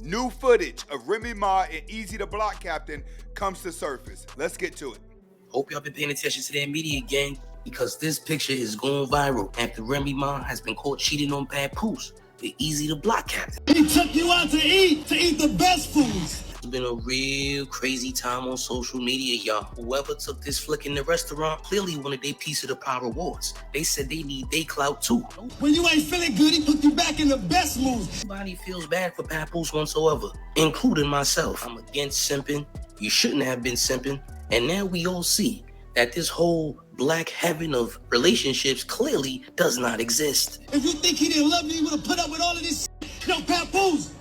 New footage of Remy Ma and Eazy the Block Captain comes to surface. Let's get to it. Hope y'all been paying attention to that media gang, because this picture is going viral after Remy Ma has been caught cheating on Papoose, the Eazy the Block Captain. He took you out to eat the best foods. It's been a real crazy time on social media, y'all. Whoever took this flick in the restaurant clearly wanted their piece of the Power Awards. They said they need their clout too. When you ain't feeling good, he put you back in the best mood. Nobody feels bad for Papoose whatsoever, including myself. I'm against simping. You shouldn't have been simping. And now we all see that this whole black heaven of relationships clearly does not exist. If you think he didn't love you, he would have put up with all of this shit. Yo, Papoose,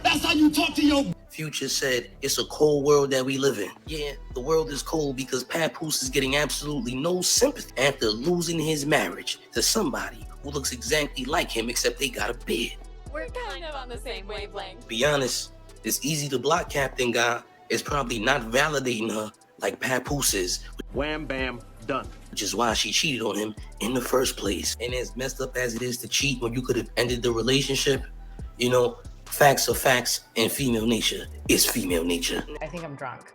that's how you talk to your... Future said, it's a cold world that we live in. Yeah, the world is cold because Papoose is getting absolutely no sympathy after losing his marriage to somebody who looks exactly like him except they got a beard. We're kind of on the same wavelength. Be honest, this Eazy the Block Captain guy is probably not validating her like Papoose is. Wham, bam, done. Which is why she cheated on him in the first place. And as messed up as it is to cheat when you could have ended the relationship, you know, facts are facts, and female nature is female nature. I think I'm drunk.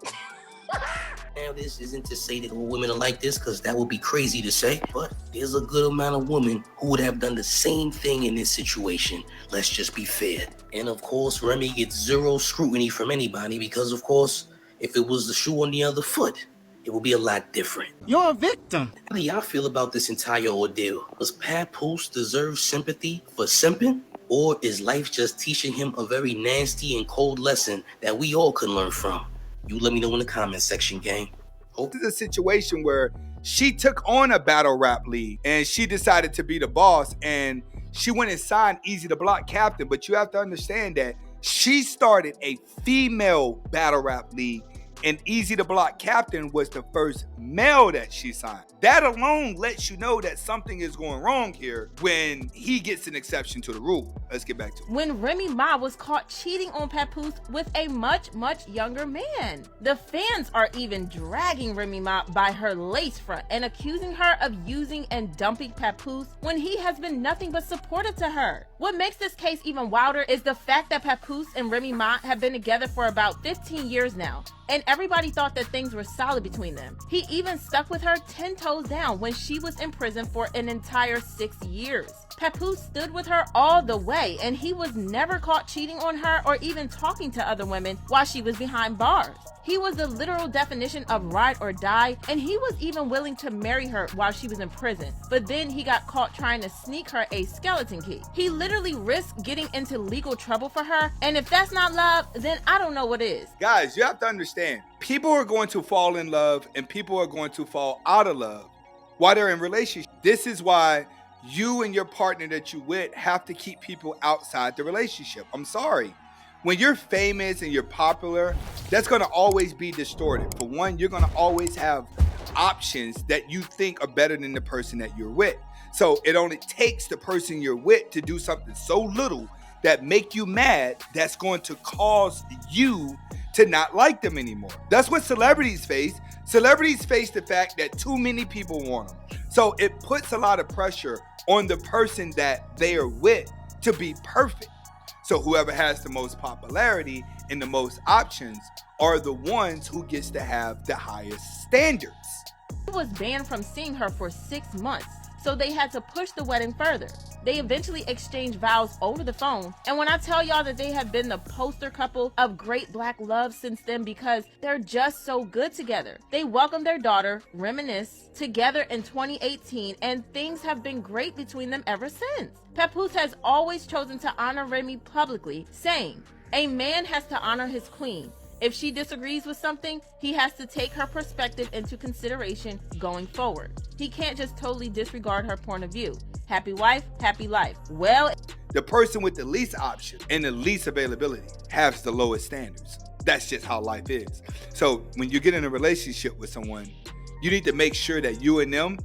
Now, this isn't to say that all women are like this, because that would be crazy to say, but there's a good amount of women who would have done the same thing in this situation. Let's just be fair. And of course, Remy gets zero scrutiny from anybody because, of course, if it was the shoe on the other foot, it would be a lot different. You're a victim. How do y'all feel about this entire ordeal? Does Papoose deserve sympathy for simping? Or is life just teaching him a very nasty and cold lesson that we all can learn from? You let me know in the comment section, gang. This is a situation where she took on a battle rap league and she decided to be the boss, and she went and signed Eazy the Block Captain. But you have to understand that she started a female battle rap league, and Eazy the Block Captain was the first male that she signed. That alone lets you know that something is going wrong here when he gets an exception to the rule. Let's get back to it. When Remy Ma was caught cheating on Papoose with a much younger man. The fans are even dragging Remy Ma by her lace front and accusing her of using and dumping Papoose when he has been nothing but supportive to her. What makes this case even wilder is the fact that Papoose and Remy Ma have been together for about 15 years now, and everybody thought that things were solid between them. He even stuck with her 10 toes down when she was in prison for an entire 6 years. Papoose stood with her all the way, and he was never caught cheating on her or even talking to other women while she was behind bars. He was the literal definition of ride or die, and he was even willing to marry her while she was in prison. But then he got caught trying to sneak her a skeleton key. He literally risked getting into legal trouble for her, and if that's not love, then I don't know what is. Guys, you have to understand, people are going to fall in love and people are going to fall out of love while they're in relationships. This is why you and your partner that you with have to keep people outside the relationship. I'm sorry. When you're famous and you're popular, that's going to always be distorted. For one, you're going to always have options that you think are better than the person that you're with. So it only takes the person you're with to do something so little that make you mad that's going to cause you to not like them anymore. That's what celebrities face. Celebrities face the fact that too many people want them. So it puts a lot of pressure on the person that they are with to be perfect. So whoever has the most popularity and the most options are the ones who gets to have the highest standards. He was banned from seeing her for 6 months, so they had to push the wedding further. They eventually exchanged vows over the phone, and when I tell y'all that they have been the poster couple of great black love since then because they're just so good together. They welcomed their daughter, Reminisce, together in 2018, and things have been great between them ever since. Papoose has always chosen to honor Remy publicly, saying, "A man has to honor his queen. If she disagrees with something, he has to take her perspective into consideration going forward. He can't just totally disregard her point of view. Happy wife, happy life." Well, the person with the least option and the least availability has the lowest standards. That's just how life is. So when you get in a relationship with someone, you need to make sure that you and them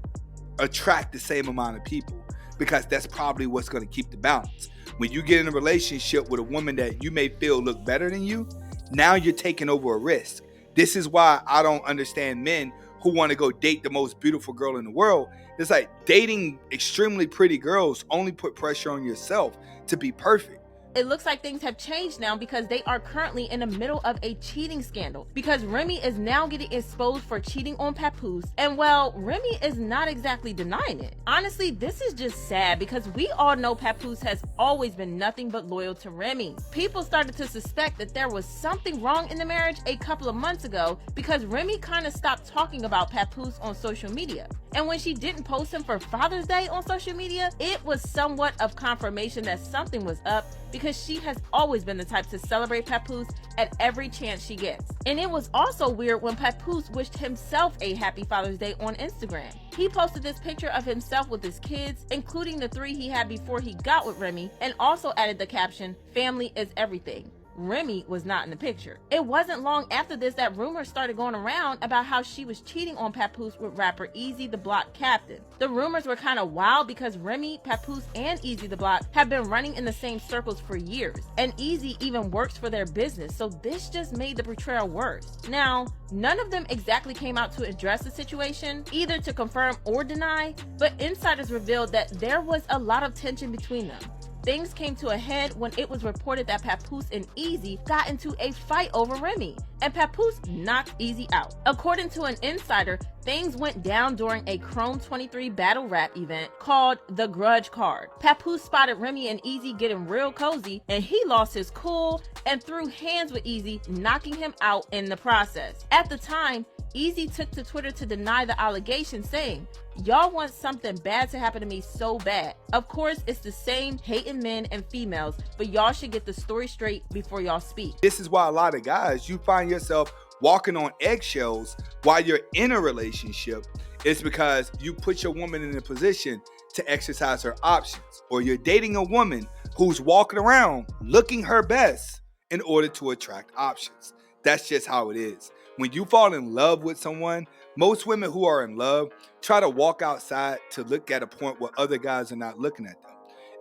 attract the same amount of people, because that's probably what's going to keep the balance. When you get in a relationship with a woman that you may feel look better than you, now you're taking over a risk. This is why I don't understand men who want to go date the most beautiful girl in the world. It's like dating extremely pretty girls only put pressure on yourself to be perfect. it looks like things have changed now because they are currently in the middle of a cheating scandal because Remy is now getting exposed for cheating on Papoose, and well, Remy is not exactly denying it. Honestly, this is just sad because we all know Papoose has always been nothing but loyal to Remy. People started to suspect that there was something wrong in the marriage a couple of months ago because Remy kind of stopped talking about Papoose on social media. And when she didn't post him for Father's Day on social media, it was somewhat of confirmation that something was up because she has always been the type to celebrate Papoose at every chance she gets. And it was also weird when Papoose wished himself a happy Father's Day on Instagram. He posted this picture of himself with his kids, including the 3 he had before he got with Remy, and also added the caption, "Family is everything." Remy was not in the picture. It wasn't long after this that rumors started going around about how she was cheating on Papoose with rapper Eazy the Block Captain. The rumors were kind of wild because Remy, Papoose, and Eazy the Block have been running in the same circles for years, and Eazy even works for their business, so this just made the portrayal worse. Now, none of them exactly came out to address the situation, either to confirm or deny, but insiders revealed that there was a lot of tension between them. Things came to a head when it was reported that Papoose and Eazy got into a fight over Remy, and Papoose knocked Eazy out. According to an insider, things went down during a Chrome 23 battle rap event called The Grudge Card. Papoose spotted Remy and Eazy getting real cozy, and he lost his cool and threw hands with Eazy, knocking him out in the process. At the time, Eazy took to Twitter to deny the allegation, saying, "Y'all want something bad to happen to me so bad. Of course, it's the same hating men and females, but y'all should get the story straight before y'all speak." This is why a lot of guys, you find yourself walking on eggshells while you're in a relationship. It's because you put your woman in a position to exercise her options, or you're dating a woman who's walking around looking her best in order to attract options. That's just how it is. When you fall in love with someone, most women who are in love try to walk outside to look at a point where other guys are not looking at them.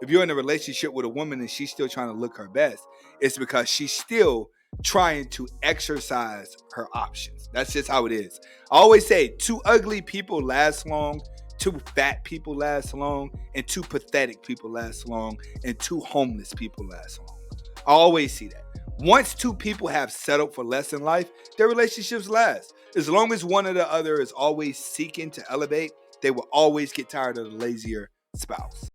If you're in a relationship with a woman and she's still trying to look her best, it's because she's still trying to exercise her options. That's just how it is. I always say 2 ugly people last long, 2 fat people last long, and 2 pathetic people last long, and 2 homeless people last long. I always see that. Once 2 people have settled for less in life, their relationships last. As long as one or the other is always seeking to elevate, they will always get tired of the lazier spouse.